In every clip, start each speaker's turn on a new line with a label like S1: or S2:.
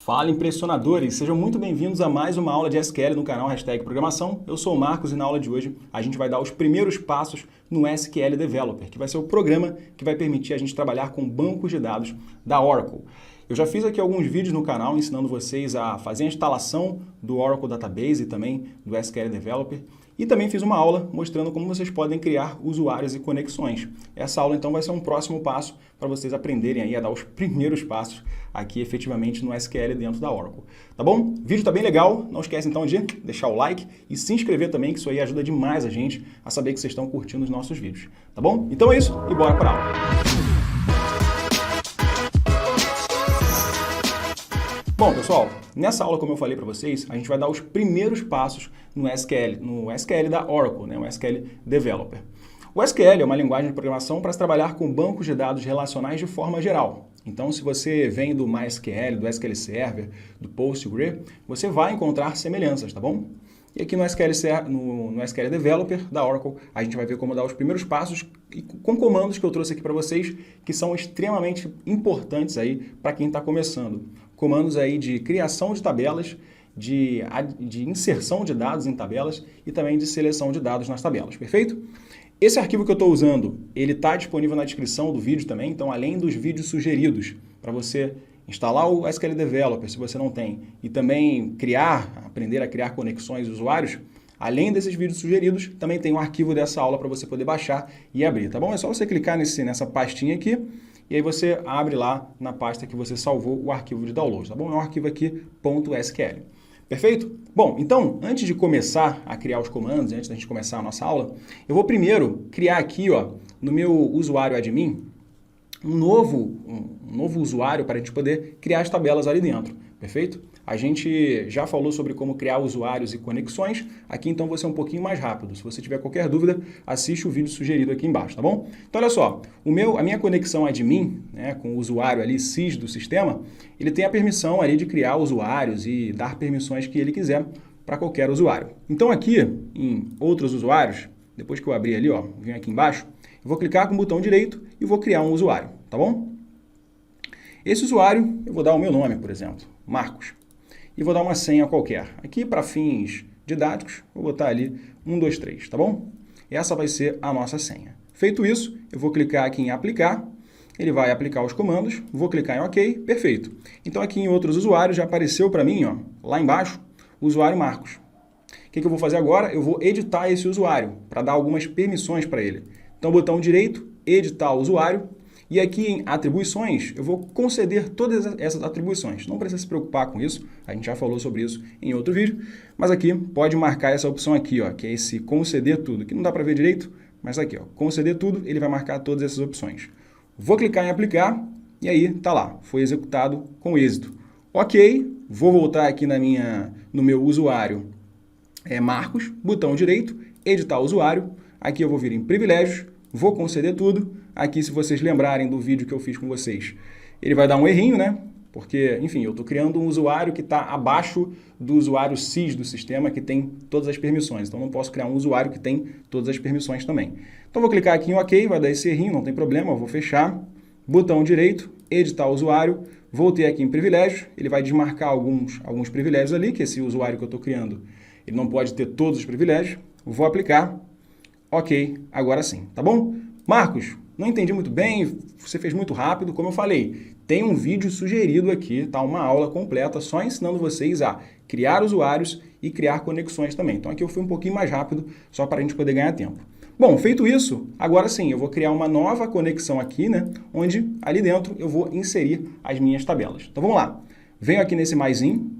S1: Fala, impressionadores! Sejam muito bem-vindos a mais uma aula de SQL no canal #Programação. Eu sou o Marcos e na aula de hoje a gente vai dar os primeiros passos no SQL Developer, que vai ser o programa que vai permitir a gente trabalhar com bancos de dados da Oracle. Eu já fiz aqui alguns vídeos no canal ensinando vocês a fazer a instalação do Oracle Database e também do SQL Developer. E também fiz uma aula mostrando como vocês podem criar usuários e conexões. Essa aula, então, vai ser um próximo passo para vocês aprenderem aí a dar os primeiros passos aqui, efetivamente, no SQL dentro da Oracle. Tá bom? O vídeo tá bem legal. Não esquece, então, de deixar o like e se inscrever também, que isso aí ajuda demais a gente a saber que vocês estão curtindo os nossos vídeos. Tá bom? Então é isso e bora para a aula. Bom, pessoal, nessa aula, como eu falei para vocês, a gente vai dar os primeiros passos no SQL da Oracle, né, o SQL Developer. O SQL é uma linguagem de programação para se trabalhar com bancos de dados relacionais de forma geral. Então, se você vem do MySQL, do SQL Server, do PostgreSQL, você vai encontrar semelhanças, tá bom? E aqui no SQL Developer da Oracle, a gente vai ver como dar os primeiros passos com comandos que eu trouxe aqui para vocês, que são extremamente importantes aí para quem está começando. Comandos aí de criação de tabelas, de inserção de dados em tabelas e também de seleção de dados nas tabelas, perfeito? Esse arquivo que eu estou usando, ele está disponível na descrição do vídeo também, então além dos vídeos sugeridos para você instalar o SQL Developer, se você não tem, e também aprender a criar conexões de usuários, além desses vídeos sugeridos, também tem um arquivo dessa aula para você poder baixar e abrir, tá bom? É só você clicar nessa pastinha aqui, e aí você abre lá na pasta que você salvou o arquivo de download, tá bom? É um arquivo aqui .sql. Perfeito? Bom, então, antes de começar a criar os comandos, antes da gente começar a nossa aula, eu vou primeiro criar aqui, ó, no meu usuário admin, um novo usuário para a gente poder criar as tabelas ali dentro, perfeito? A gente já falou sobre como criar usuários e conexões, aqui então vou ser um pouquinho mais rápido. Se você tiver qualquer dúvida, assiste o vídeo sugerido aqui embaixo, tá bom? Então olha só, a minha conexão admin, né, com o usuário ali sys do sistema, ele tem a permissão ali de criar usuários e dar permissões que ele quiser para qualquer usuário. Então aqui, em outros usuários, depois que eu abrir ali, ó, vim aqui embaixo, eu vou clicar com o botão direito e vou criar um usuário, tá bom? Esse usuário, eu vou dar o meu nome, por exemplo, Marcos. E vou dar uma senha qualquer. Aqui, para fins didáticos, vou botar ali 123, tá bom? Essa vai ser a nossa senha. Feito isso, eu vou clicar aqui em aplicar, ele vai aplicar os comandos, vou clicar em OK, perfeito. Então aqui em outros usuários já apareceu para mim, ó, lá embaixo, o usuário Marcos. O que eu vou fazer agora? Eu vou editar esse usuário, para dar algumas permissões para ele. Então, botão direito, editar o usuário. E aqui em atribuições, eu vou conceder todas essas atribuições. Não precisa se preocupar com isso, a gente já falou sobre isso em outro vídeo. Mas aqui pode marcar essa opção aqui, ó, que é esse conceder tudo, que não dá para ver direito, mas aqui, ó, conceder tudo, ele vai marcar todas essas opções. Vou clicar em aplicar e aí tá lá, foi executado com êxito. Ok, vou voltar aqui no meu usuário Marcos, botão direito, editar usuário. Aqui eu vou vir em privilégios, vou conceder tudo. Aqui, se vocês lembrarem do vídeo que eu fiz com vocês, ele vai dar um errinho, né? Porque, enfim, eu estou criando um usuário que está abaixo do usuário sys do sistema, que tem todas as permissões. Então, não posso criar um usuário que tem todas as permissões também. Então, vou clicar aqui em OK, vai dar esse errinho, não tem problema, eu vou fechar. Botão direito, editar usuário, voltei aqui em privilégios, ele vai desmarcar alguns privilégios ali, que esse usuário que eu estou criando, ele não pode ter todos os privilégios. Vou aplicar. Ok, agora sim, tá bom? Marcos, não entendi muito bem, você fez muito rápido, como eu falei, tem um vídeo sugerido aqui, tá? Uma aula completa só ensinando vocês a criar usuários e criar conexões também. Então aqui eu fui um pouquinho mais rápido, só para a gente poder ganhar tempo. Bom, feito isso, agora sim, eu vou criar uma nova conexão aqui, né? Onde ali dentro eu vou inserir as minhas tabelas. Então vamos lá, venho aqui nesse maisinho,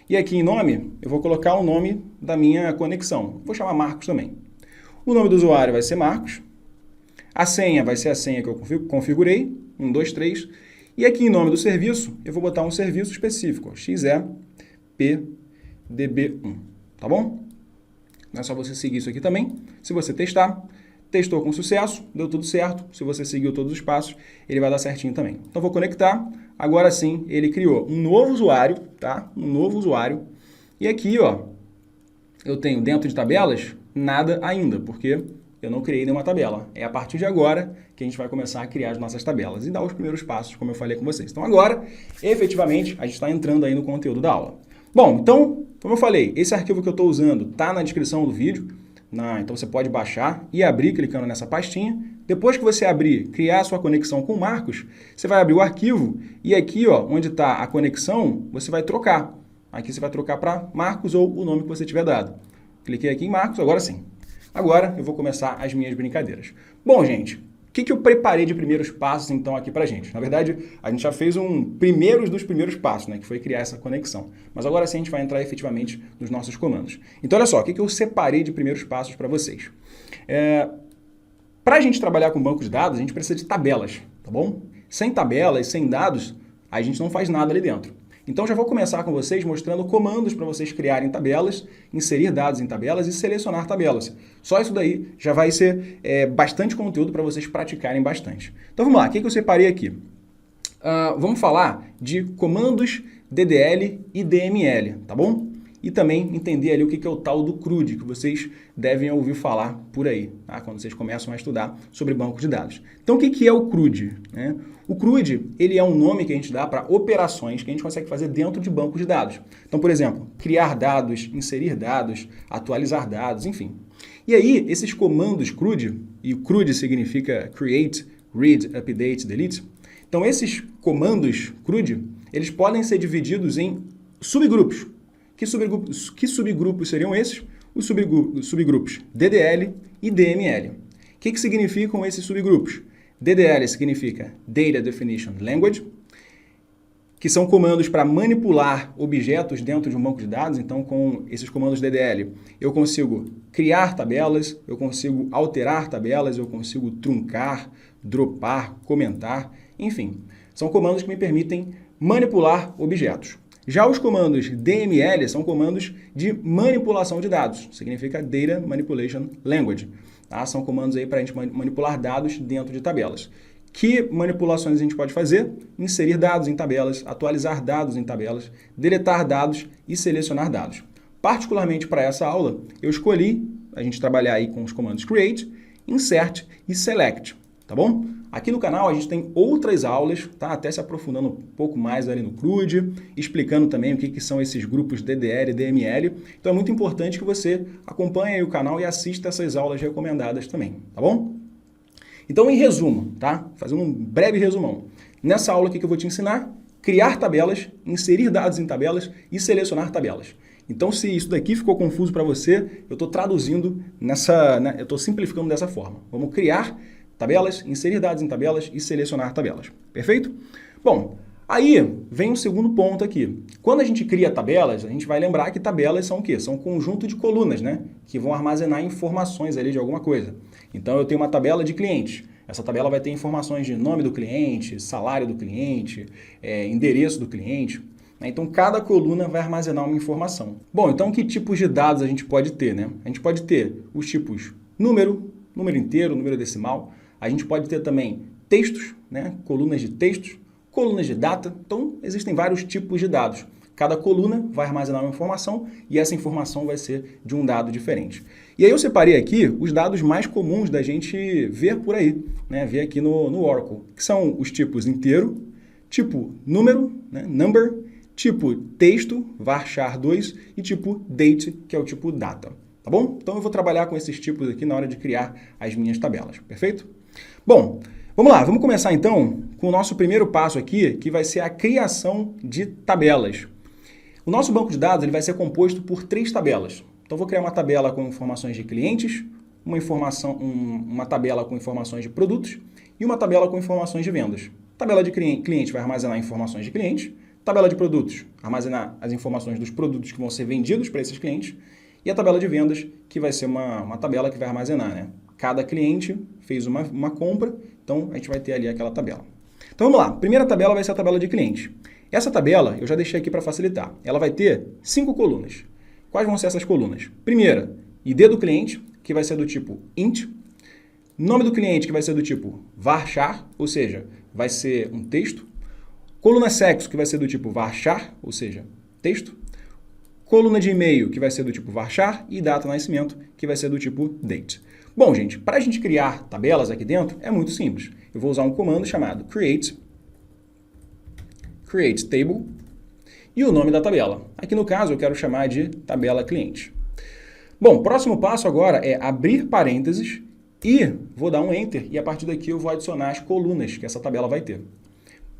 S1: e aqui em nome, eu vou colocar o nome da minha conexão. Vou chamar Marcos também. O nome do usuário vai ser Marcos. A senha vai ser a senha que eu configurei, 123. E aqui em nome do serviço, eu vou botar um serviço específico, XEPDB1, tá bom? Não é só você seguir isso aqui também. Se você testou com sucesso, deu tudo certo. Se você seguiu todos os passos, ele vai dar certinho também. Então, vou conectar. Agora sim, ele criou um novo usuário, tá? Um novo usuário. E aqui, ó, eu tenho dentro de tabelas, nada ainda, porque eu não criei nenhuma tabela. É a partir de agora que a gente vai começar a criar as nossas tabelas e dar os primeiros passos, como eu falei com vocês. Então agora, efetivamente, a gente está entrando aí no conteúdo da aula. Bom, então, como eu falei, esse arquivo que eu estou usando está na descrição do vídeo. Então você pode baixar e abrir clicando nessa pastinha. Depois que você abrir, criar a sua conexão com o Marcos, você vai abrir o arquivo e aqui, ó, onde está a conexão, você vai trocar. Aqui você vai trocar para Marcos ou o nome que você tiver dado. Cliquei aqui em Marcos, agora sim. Agora eu vou começar as minhas brincadeiras. Bom, gente, o que eu preparei de primeiros passos então aqui pra gente? Na verdade, a gente já fez um primeiros dos primeiros passos, né, que foi criar essa conexão. Mas agora sim a gente vai entrar efetivamente nos nossos comandos. Então olha só, o que eu separei de primeiros passos para vocês? Para a gente trabalhar com banco de dados, a gente precisa de tabelas, tá bom? Sem tabelas, sem dados, a gente não faz nada ali dentro. Então já vou começar com vocês mostrando comandos para vocês criarem tabelas, inserir dados em tabelas e selecionar tabelas. Só isso daí já vai ser bastante conteúdo para vocês praticarem bastante. Então vamos lá, o que eu separei aqui? Vamos falar de comandos DDL e DML, tá bom? E também entender ali o que é o tal do CRUD, que vocês devem ouvir falar por aí, tá? Quando vocês começam a estudar sobre banco de dados. Então o que é o CRUD? Né? O CRUD, ele é um nome que a gente dá para operações que a gente consegue fazer dentro de banco de dados. Então, por exemplo, criar dados, inserir dados, atualizar dados, enfim. E aí, esses comandos CRUD, e o CRUD significa Create, Read, Update, Delete. Então, esses comandos CRUD, eles podem ser divididos em subgrupos. Que subgrupos seriam esses? Os subgrupos DDL e DML. O que significam esses subgrupos? DDL significa Data Definition Language, que são comandos para manipular objetos dentro de um banco de dados. Então, com esses comandos DDL, eu consigo criar tabelas, eu consigo alterar tabelas, eu consigo truncar, dropar, comentar, enfim. São comandos que me permitem manipular objetos. Já os comandos DML são comandos de manipulação de dados, significa Data Manipulation Language. Tá? São comandos aí para a gente manipular dados dentro de tabelas. Que manipulações a gente pode fazer? Inserir dados em tabelas, atualizar dados em tabelas, deletar dados e selecionar dados. Particularmente para essa aula, eu escolhi a gente trabalhar aí com os comandos Create, Insert e Select, tá bom? Aqui no canal a gente tem outras aulas, tá? Até se aprofundando um pouco mais ali no CRUD, explicando também o que são esses grupos DDL e DML. Então é muito importante que você acompanhe aí o canal e assista essas aulas recomendadas também, tá bom? Então, em resumo, tá? Fazendo um breve resumão. Nessa aula aqui que eu vou te ensinar, criar tabelas, inserir dados em tabelas e selecionar tabelas. Então, se isso daqui ficou confuso para você, eu estou traduzindo eu estou simplificando dessa forma. Vamos criar tabelas, inserir dados em tabelas e selecionar tabelas. Perfeito? Bom, aí vem um segundo ponto aqui. Quando a gente cria tabelas, a gente vai lembrar que tabelas são o quê? São um conjunto de colunas, né? Que vão armazenar informações ali de alguma coisa. Então, eu tenho uma tabela de clientes. Essa tabela vai ter informações de nome do cliente, salário do cliente, endereço do cliente. Então, cada coluna vai armazenar uma informação. Bom, então que tipos de dados a gente pode ter, né? A gente pode ter os tipos número inteiro, número decimal. A gente pode ter também textos, né? Colunas de textos, colunas de data. Então, existem vários tipos de dados. Cada coluna vai armazenar uma informação e essa informação vai ser de um dado diferente. E aí eu separei aqui os dados mais comuns da gente ver por aí, né? Ver aqui no Oracle, que são os tipos inteiro, tipo número, né? Number, tipo texto, varchar2 e tipo date, que é o tipo data. Tá bom? Então eu vou trabalhar com esses tipos aqui na hora de criar as minhas tabelas, perfeito? Bom, vamos lá, vamos começar então com o nosso primeiro passo aqui, que vai ser a criação de tabelas. O nosso banco de dados ele vai ser composto por 3 tabelas. Então, vou criar uma tabela com informações de clientes, uma tabela com informações de produtos e uma tabela com informações de vendas. Tabela de cliente vai armazenar informações de clientes, tabela de produtos, armazenar as informações dos produtos que vão ser vendidos para esses clientes e a tabela de vendas, que vai ser uma tabela que vai armazenar, né? Cada cliente fez uma compra, então a gente vai ter ali aquela tabela. Então, vamos lá. A primeira tabela vai ser a tabela de clientes. Essa tabela, eu já deixei aqui para facilitar. Ela vai ter 5 colunas. Quais vão ser essas colunas? Primeira, ID do cliente, que vai ser do tipo int. Nome do cliente, que vai ser do tipo varchar, ou seja, vai ser um texto. Coluna sexo, que vai ser do tipo varchar, ou seja, texto. Coluna de e-mail, que vai ser do tipo varchar. E data de nascimento, que vai ser do tipo date. Bom, gente, para a gente criar tabelas aqui dentro, é muito simples. Eu vou usar um comando chamado create table e o nome da tabela. Aqui no caso eu quero chamar de tabela cliente. Bom, próximo passo agora é abrir parênteses e vou dar um Enter e a partir daqui eu vou adicionar as colunas que essa tabela vai ter.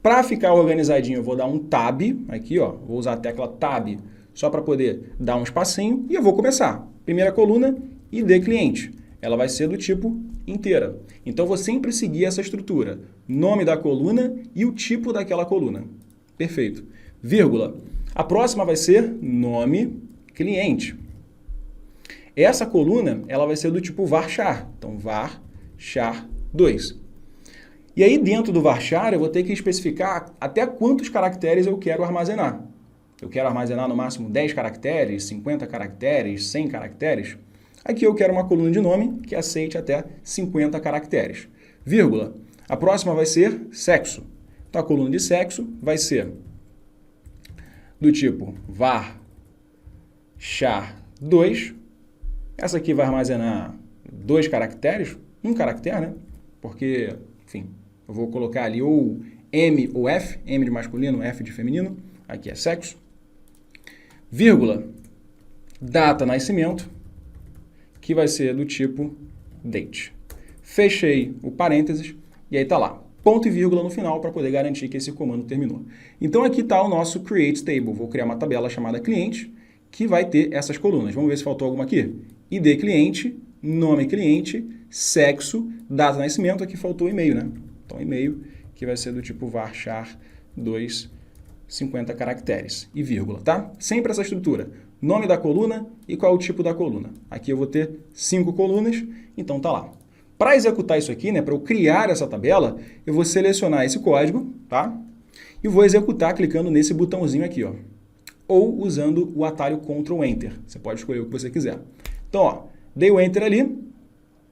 S1: Para ficar organizadinho eu vou dar um Tab, aqui ó, vou usar a tecla Tab só para poder dar um espacinho e eu vou começar. Primeira coluna, ID cliente. Ela vai ser do tipo inteira. Então, eu vou sempre seguir essa estrutura. Nome da coluna e o tipo daquela coluna. Perfeito. Vírgula. A próxima vai ser nome cliente. Essa coluna, ela vai ser do tipo varchar. Então, varchar 2. E aí, dentro do varchar, eu vou ter que especificar até quantos caracteres eu quero armazenar. Eu quero armazenar no máximo 10 caracteres, 50 caracteres, 100 caracteres. Aqui eu quero uma coluna de nome que aceite até 50 caracteres. Vírgula. A próxima vai ser sexo. Então, a coluna de sexo vai ser do tipo var_char2. Essa aqui vai armazenar 2 caracteres, um caractere, né? Porque, enfim, eu vou colocar ali ou M ou F, M de masculino, F de feminino. Aqui é sexo. Vírgula. Data nascimento, que vai ser do tipo date. Fechei o parênteses e aí está lá. Ponto e vírgula no final para poder garantir que esse comando terminou. Então aqui está o nosso create table. Vou criar uma tabela chamada cliente que vai ter essas colunas. Vamos ver se faltou alguma aqui. ID cliente, nome cliente, sexo, data de nascimento. Aqui faltou e-mail, né? Então e-mail que vai ser do tipo varchar2, 50 caracteres e vírgula, tá? Sempre essa estrutura. Nome da coluna e qual é o tipo da coluna. Aqui eu vou ter 5 colunas, então tá lá. Para executar isso aqui, né, para eu criar essa tabela, eu vou selecionar esse código, tá? E vou executar clicando nesse botãozinho aqui, ó. Ou usando o atalho Ctrl Enter. Você pode escolher o que você quiser. Então, ó, dei o Enter ali,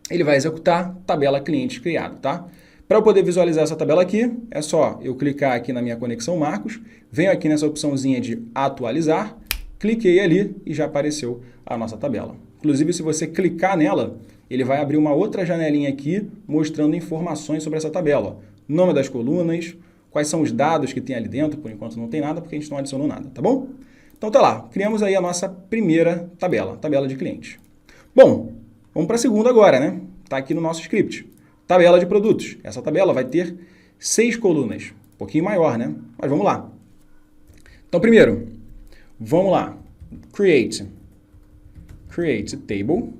S1: ele vai executar tabela cliente criado, tá? Para eu poder visualizar essa tabela aqui, é só eu clicar aqui na minha conexão Marcos, venho aqui nessa opçãozinha de atualizar, cliquei ali e já apareceu a nossa tabela. Inclusive, se você clicar nela, ele vai abrir uma outra janelinha aqui mostrando informações sobre essa tabela. Nome das colunas, quais são os dados que tem ali dentro, por enquanto não tem nada porque a gente não adicionou nada, tá bom? Então tá lá, criamos aí a nossa primeira tabela, tabela de cliente. Bom, vamos para a segunda agora, né? Tá aqui no nosso script. Tabela de produtos. Essa tabela vai ter 6 colunas, um pouquinho maior, né? Mas vamos lá. Então primeiro, vamos lá, create table,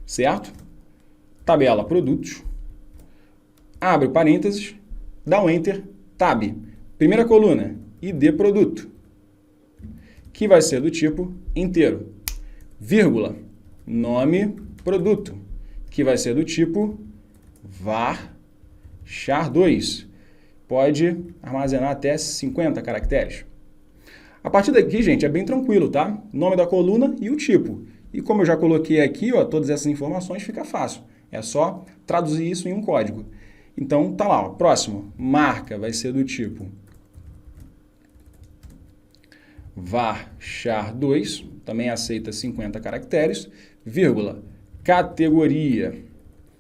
S1: certo? Tabela produtos, abre parênteses, dá um Enter, Tab. Primeira coluna, ID produto, que vai ser do tipo inteiro, vírgula, nome produto, que vai ser do tipo varchar2. Pode armazenar até 50 caracteres. A partir daqui, gente, é bem tranquilo, tá? Nome da coluna e o tipo. E como eu já coloquei aqui, ó, todas essas informações, fica fácil. É só traduzir isso em um código. Então, tá lá, ó. Próximo, marca vai ser do tipo varchar2, também aceita 50 caracteres, vírgula, categoria.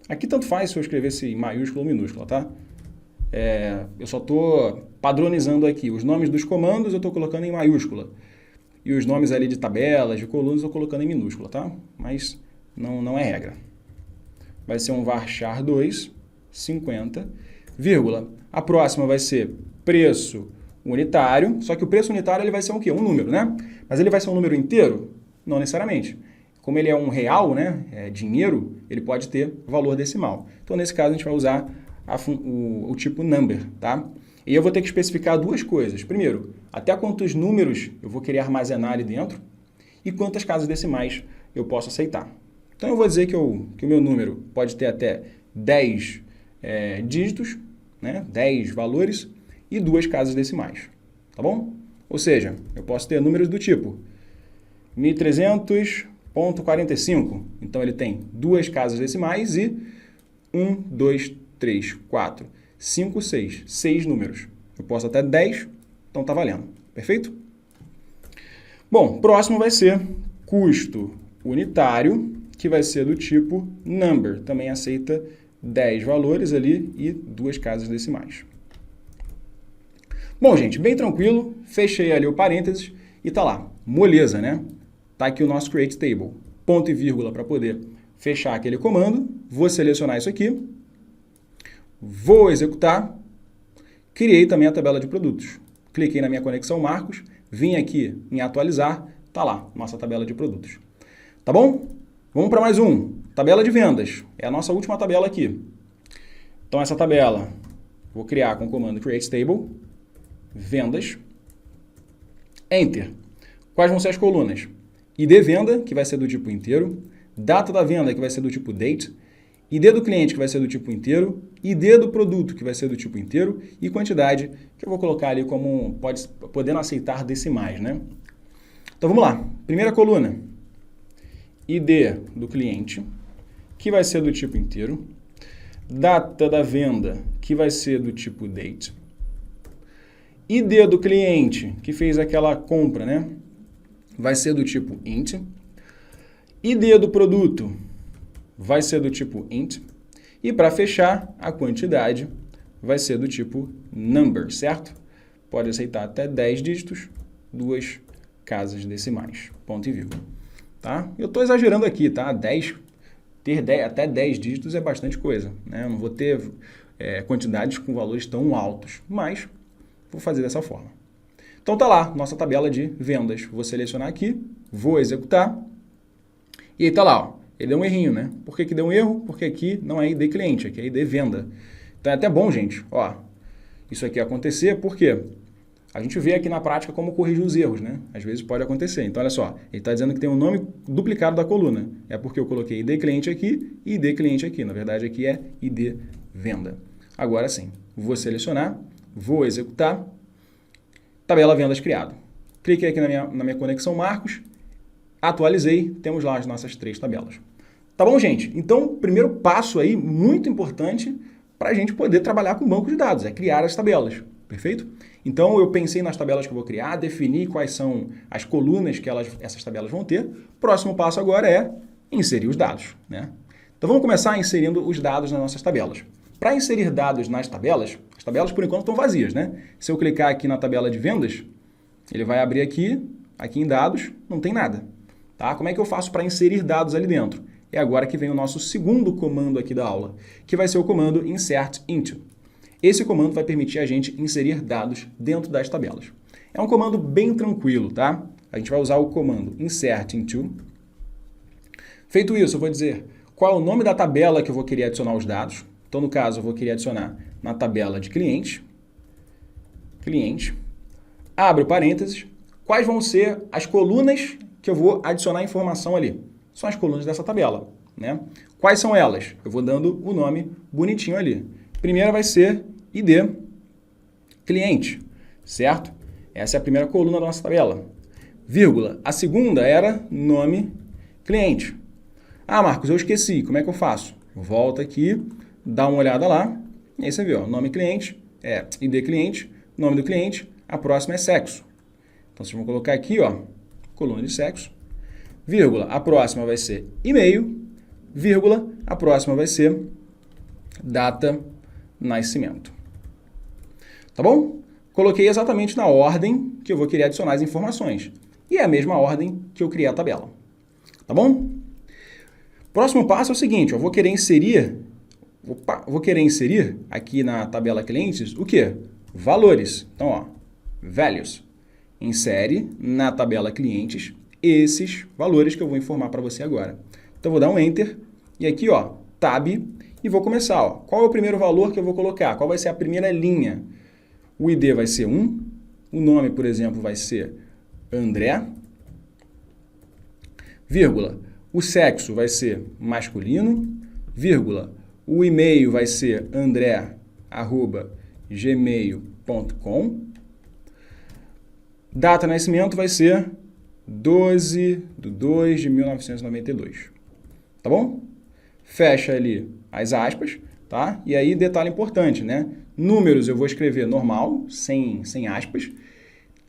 S1: Aqui tanto faz se eu escrevesse em maiúscula ou minúscula, tá? Eu só estou padronizando aqui. Os nomes dos comandos eu estou colocando em maiúscula. E os nomes ali de tabelas, de colunas, eu estou colocando em minúscula, tá? Mas não é regra. Vai ser um varchar2, 50, vírgula. A próxima vai ser preço unitário, só que o preço unitário ele vai ser um quê? Um número, né? Mas ele vai ser um número inteiro? Não necessariamente. Como ele é um real, né? É dinheiro, ele pode ter valor decimal. Então, nesse caso, a gente vai usar o tipo number, tá? E eu vou ter que especificar duas coisas. Primeiro, até quantos números eu vou querer armazenar ali dentro e quantas casas decimais eu posso aceitar. Então, eu vou dizer que o meu número pode ter até 10 dígitos, né? 10 valores e 2 casas decimais, tá bom? Ou seja, eu posso ter números do tipo 1300.45. Então, ele tem 2 casas decimais e 1, 2, 3, 4, 5, 6. 6 números. Eu posso até 10, então tá valendo. Perfeito? Bom, próximo vai ser custo unitário, que vai ser do tipo number. Também aceita 10 valores ali e 2 casas decimais. Bom, gente, bem tranquilo. Fechei ali o parênteses e tá lá. Moleza, né? Tá aqui o nosso create table. Ponto e vírgula para poder fechar aquele comando. Vou selecionar isso aqui. Vou executar. Criei também a tabela de produtos. Cliquei na minha conexão Marcos. Vim aqui em atualizar. Tá lá, nossa tabela de produtos. Tá bom? Vamos para mais um. Tabela de vendas. É a nossa última tabela aqui. Então, essa tabela, vou criar com o comando create table. Vendas. Enter. Quais vão ser as colunas? ID venda, que vai ser do tipo inteiro. Data da venda, que vai ser do tipo date. ID do cliente, que vai ser do tipo inteiro. ID do produto, que vai ser do tipo inteiro. E quantidade, que eu vou colocar ali como podendo aceitar decimais, né? Então, vamos lá. Primeira coluna. ID do cliente, que vai ser do tipo inteiro. Data da venda, que vai ser do tipo date. ID do cliente, que fez aquela compra, né? Vai ser do tipo int. ID do produto vai ser do tipo int. E para fechar, a quantidade vai ser do tipo number, certo? Pode aceitar até 10 dígitos, 2 casas decimais, ponto e vírgula. Tá? Eu estou exagerando aqui, tá? Até 10 dígitos é bastante coisa, né? Eu não vou ter quantidades com valores tão altos, mas vou fazer dessa forma. Então tá lá, nossa tabela de vendas. Vou selecionar aqui, vou executar. E aí tá lá, ó. Ele deu um errinho, né? Por que deu um erro? Porque aqui não é ID cliente, aqui é ID venda. Então é até bom, gente, ó, isso aqui acontecer, porque a gente vê aqui na prática como corrigir os erros, né? Às vezes pode acontecer. Então, olha só, ele está dizendo que tem um nome duplicado da coluna. É porque eu coloquei ID cliente aqui e ID cliente aqui. Na verdade, aqui é ID venda. Agora sim, vou selecionar, vou executar. Tabela vendas criado. Cliquei aqui na minha conexão Marcos, atualizei, temos lá as nossas 3 tabelas. Tá bom, gente? Então, primeiro passo aí, muito importante, para a gente poder trabalhar com banco de dados, é criar as tabelas. Perfeito? Então, eu pensei nas tabelas que eu vou criar, defini quais são as colunas que essas tabelas vão ter. Próximo passo agora é inserir os dados, né? Então, vamos começar inserindo os dados nas nossas tabelas. Para inserir dados nas tabelas, as tabelas, por enquanto, estão vazias, né? Se eu clicar aqui na tabela de vendas, ele vai abrir aqui em dados, não tem nada. Tá? Como é que eu faço para inserir dados ali dentro? É agora que vem o nosso segundo comando aqui da aula, que vai ser o comando insert into. Esse comando vai permitir a gente inserir dados dentro das tabelas. É um comando bem tranquilo, tá? A gente vai usar o comando insert into. Feito isso, eu vou dizer qual é o nome da tabela que eu vou querer adicionar os dados. Então, no caso, eu vou querer adicionar na tabela de cliente. Abro parênteses. Quais vão ser as colunas que eu vou adicionar informação ali? São as colunas dessa tabela, né? Quais são elas? Eu vou dando o nome bonitinho ali. Primeira vai ser ID cliente, certo? Essa é a primeira coluna da nossa tabela. Vírgula. A segunda era nome cliente. Ah, Marcos, eu esqueci. Como é que eu faço? Volta aqui, dá uma olhada lá. E aí você vê, ó, nome cliente é ID cliente, nome do cliente, a próxima é sexo. Então, vocês vão colocar aqui, ó, coluna de sexo, vírgula, a próxima vai ser e-mail, vírgula, a próxima vai ser data nascimento. Tá bom? Coloquei exatamente na ordem que eu vou querer adicionar as informações. E é a mesma ordem que eu criei a tabela. Tá bom? Próximo passo é o seguinte, eu vou querer inserir aqui na tabela clientes o quê? Valores. Então, ó, values. Insere na tabela clientes esses valores que eu vou informar para você agora. Então, eu vou dar um Enter e aqui, ó, Tab, e vou começar. Ó. Qual é o primeiro valor que eu vou colocar? Qual vai ser a primeira linha? O ID vai ser 1, o nome, por exemplo, vai ser André, vírgula, o sexo vai ser masculino, vírgula, o e-mail vai ser andré@gmail.com, data de nascimento vai ser 12/2/1992, tá bom? Fecha ali as aspas, tá? E aí, detalhe importante, né? Números eu vou escrever normal, sem aspas.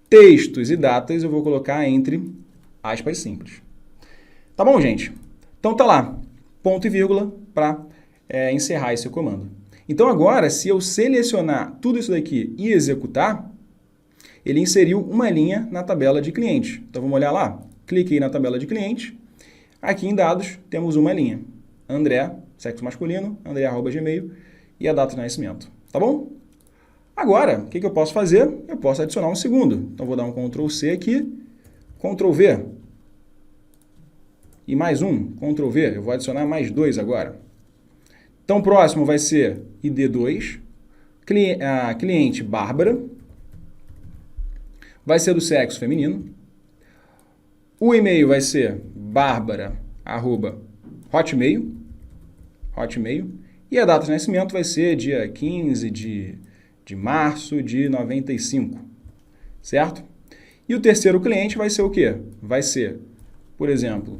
S1: Textos e datas eu vou colocar entre aspas simples. Tá bom, gente? Então tá lá, ponto e vírgula para encerrar esse comando. Então agora, se eu selecionar tudo isso daqui e executar, ele inseriu uma linha na tabela de cliente. Então vamos olhar lá, cliquei na tabela de cliente, aqui em dados temos uma linha, André, sexo masculino, andré@gmail e a data de nascimento, tá bom? Agora, o que eu posso fazer? Eu posso adicionar um segundo. Então vou dar um Ctrl C aqui, Ctrl V, e mais um, Ctrl V, eu vou adicionar mais 2 agora. Então o próximo vai ser ID2, cliente Bárbara, vai ser do sexo feminino, o e-mail vai ser barbara@hotmail, e a data de nascimento vai ser dia 15 de março de 95, certo? E o terceiro cliente vai ser o quê? Vai ser, por exemplo,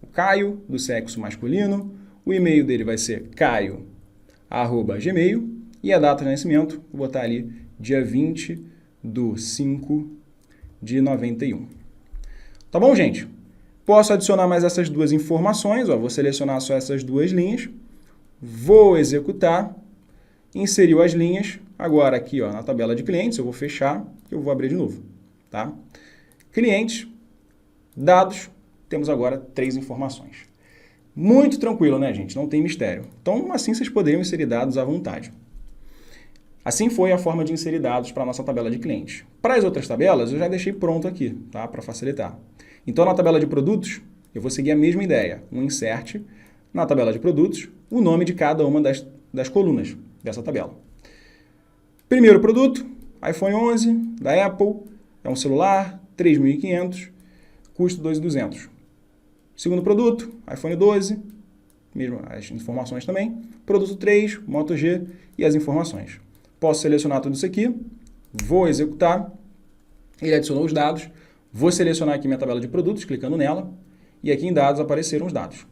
S1: o Caio, do sexo masculino, o e-mail dele vai ser caio@gmail, e a data de nascimento, vou botar ali, dia 20/5 de 91. Tá bom, gente? Posso adicionar mais essas duas informações, ó, vou selecionar só essas duas linhas, vou executar, inseriu as linhas, agora aqui ó, na tabela de clientes, eu vou fechar, eu vou abrir de novo, tá? Clientes, dados, temos agora 3 informações. Muito tranquilo, né, gente? Não tem mistério. Então, assim vocês poderiam inserir dados à vontade. Assim foi a forma de inserir dados para a nossa tabela de clientes. Para as outras tabelas, eu já deixei pronto aqui, tá? Para facilitar. Então, na tabela de produtos, eu vou seguir a mesma ideia. Um insert, na tabela de produtos, o nome de cada uma das colunas dessa tabela. Primeiro produto, iPhone 11, da Apple, é um celular, 3.500, custo 2.200. Segundo produto, iPhone 12, mesmo as informações também. Produto 3, Moto G e as informações. Posso selecionar tudo isso aqui, vou executar, ele adicionou os dados, vou selecionar aqui minha tabela de produtos, clicando nela, e aqui em dados apareceram os dados.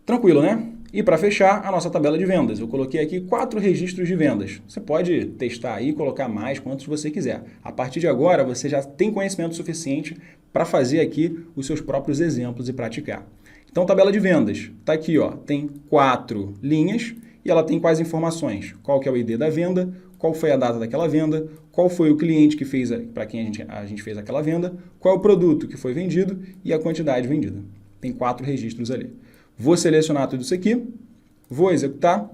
S1: Tranquilo, né? E para fechar, a nossa tabela de vendas. Eu coloquei aqui 4 registros de vendas. Você pode testar aí e colocar mais quantos você quiser. A partir de agora, você já tem conhecimento suficiente para fazer aqui os seus próprios exemplos e praticar. Então, tabela de vendas. Está aqui, ó, tem 4 linhas e ela tem quais informações? Qual que é o ID da venda, qual foi a data daquela venda, qual foi o cliente que fez, para quem a gente fez aquela venda, qual é o produto que foi vendido e a quantidade vendida. Tem 4 registros ali. Vou selecionar tudo isso aqui, vou executar,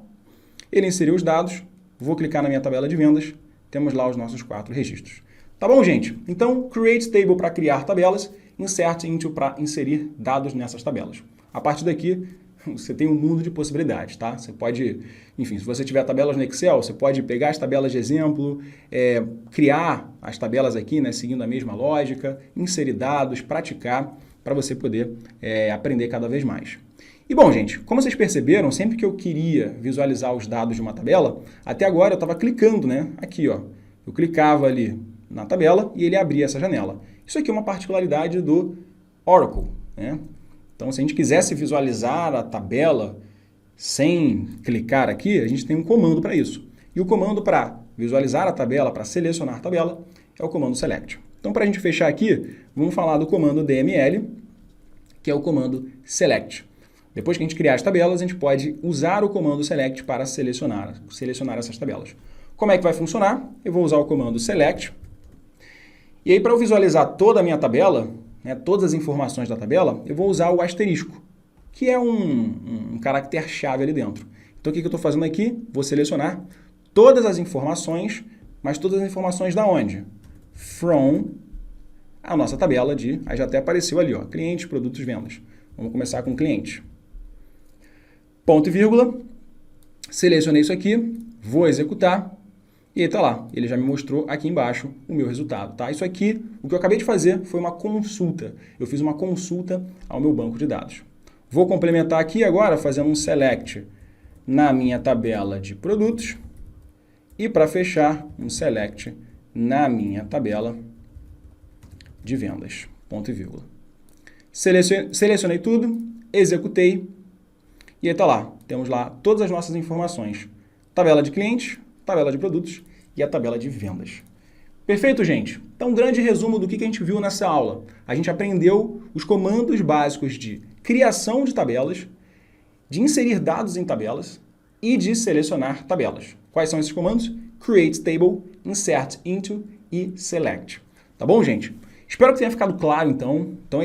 S1: ele inseriu os dados, vou clicar na minha tabela de vendas, temos lá os nossos 4 registros. Tá bom, gente? Então, Create Table para criar tabelas, Insert Into para inserir dados nessas tabelas. A partir daqui, você tem um mundo de possibilidades, tá? Você pode, enfim, se você tiver tabelas no Excel, você pode pegar as tabelas de exemplo, criar as tabelas aqui, né, seguindo a mesma lógica, inserir dados, praticar, para você poder aprender cada vez mais. E bom, gente, como vocês perceberam, sempre que eu queria visualizar os dados de uma tabela, até agora eu estava clicando, né? Aqui, ó. Eu clicava ali na tabela e ele abria essa janela. Isso aqui é uma particularidade do Oracle, né? Então, se a gente quisesse visualizar a tabela sem clicar aqui, a gente tem um comando para isso. E o comando para visualizar a tabela, para selecionar a tabela, é o comando Select. Então, para a gente fechar aqui, vamos falar do comando DML, que é o comando Select. Depois que a gente criar as tabelas, a gente pode usar o comando Select para selecionar essas tabelas. Como é que vai funcionar? Eu vou usar o comando Select. E aí, para eu visualizar toda a minha tabela, né, todas as informações da tabela, eu vou usar o asterisco, que é um caractere-chave ali dentro. Então, o que eu estou fazendo aqui? Vou selecionar todas as informações, mas todas as informações da onde? From a nossa tabela de... Aí já até apareceu ali, ó, clientes, produtos, vendas. Vamos começar com cliente. Ponto e vírgula. Selecionei isso aqui, vou executar. E aí está lá, ele já me mostrou aqui embaixo o meu resultado, tá? Isso aqui, o que eu acabei de fazer foi uma consulta. Eu fiz uma consulta ao meu banco de dados. Vou complementar aqui agora fazendo um select na minha tabela de produtos e para fechar, um select na minha tabela de vendas, ponto e vírgula. Selecionei tudo, executei e aí está lá. Temos lá todas as nossas informações. Tabela de clientes, tabela de produtos e a tabela de vendas. Perfeito, gente? Então, um grande resumo do que a gente viu nessa aula. A gente aprendeu os comandos básicos de criação de tabelas, de inserir dados em tabelas e de selecionar tabelas. Quais são esses comandos? Create table, insert into e select. Tá bom, gente? Espero que tenha ficado claro, então. Então,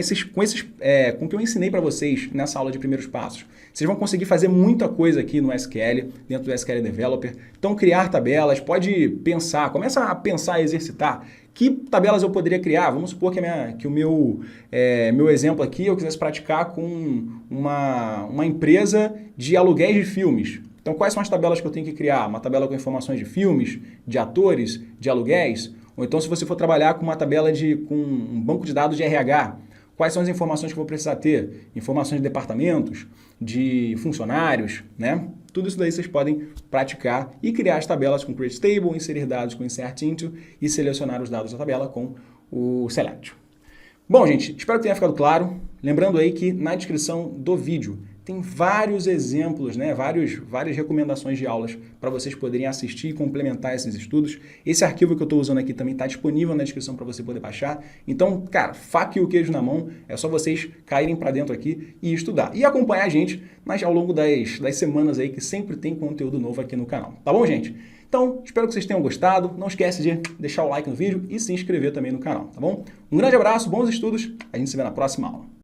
S1: com o que eu ensinei para vocês nessa aula de primeiros passos, vocês vão conseguir fazer muita coisa aqui no SQL, dentro do SQL Developer. Então, criar tabelas, pode pensar, começa a pensar e exercitar. Que tabelas eu poderia criar? Vamos supor que o meu exemplo aqui, eu quisesse praticar com uma empresa de aluguéis de filmes. Então, quais são as tabelas que eu tenho que criar? Uma tabela com informações de filmes, de atores, de aluguéis? Ou então, se você for trabalhar com uma tabela com um banco de dados de RH, quais são as informações que eu vou precisar ter? Informações de departamentos, de funcionários, né? Tudo isso daí vocês podem praticar e criar as tabelas com Create Table, inserir dados com Insert Into e selecionar os dados da tabela com o Select. Bom, gente, espero que tenha ficado claro. Lembrando aí que na descrição do vídeo tem vários exemplos, né? Várias recomendações de aulas para vocês poderem assistir e complementar esses estudos. Esse arquivo que eu estou usando aqui também está disponível na descrição para você poder baixar. Então, cara, faca e o queijo na mão, é só vocês caírem para dentro aqui e estudar. E acompanhar a gente ao longo das semanas aí, que sempre tem conteúdo novo aqui no canal. Tá bom, gente? Então, espero que vocês tenham gostado. Não esquece de deixar o like no vídeo e se inscrever também no canal, tá bom? Um grande abraço, bons estudos. A gente se vê na próxima aula.